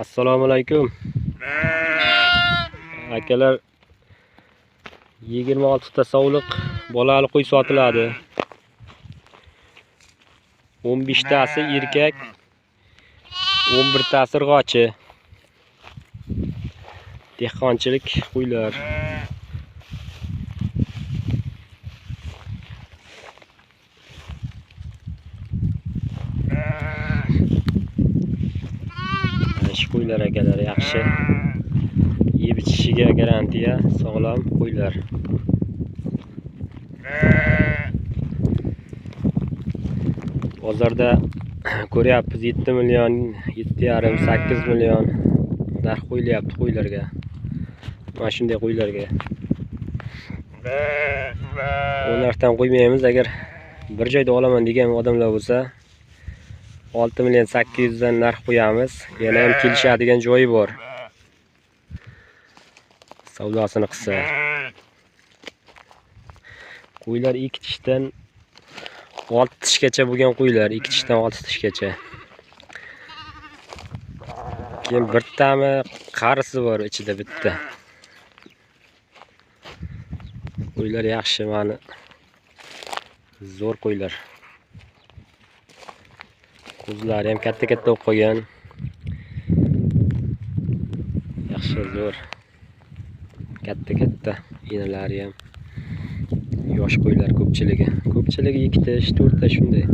Assalomu alaykum. Akalar, 26 ta sovliq bolali qo'y sotiladi. 15 tasi erkak, 11 tasi irg'ochi. Dehqonchilik qo'ylar. Shu qo'ylar akalar yaxshi. Yeb ichishiga garantiya, sog'lom qo'ylar. Bozorda ko'ryapmiz 7 million, 7,5, 8 million narx qo'yilyapti qo'ylarga. Mana shunday qo'ylarga. Bu narxdan qo'ymaymiz. Agar bir joyda olaman degan odamlar bo'lsa, 6 million 800 dan narx qo'yamiz. Yana ham kelishadigan joyi bor. Savdosini qilsa. Qo'ylar 2 tishdan 6 tishgacha bo'lgan qo'ylar, 2 tishdan 6 tishgacha. Keyin bittami qarisi bor ichida bitta. Qo'ylar yaxshi, mana zo'r qo'ylar. Qo'zlari ham katta-katta bo'lib qolgan. Yaxshi, zo'r. Katta-katta enalari ham. Yosh qo'ylar ko'pchiligi 2 tish, 4 ta shunday.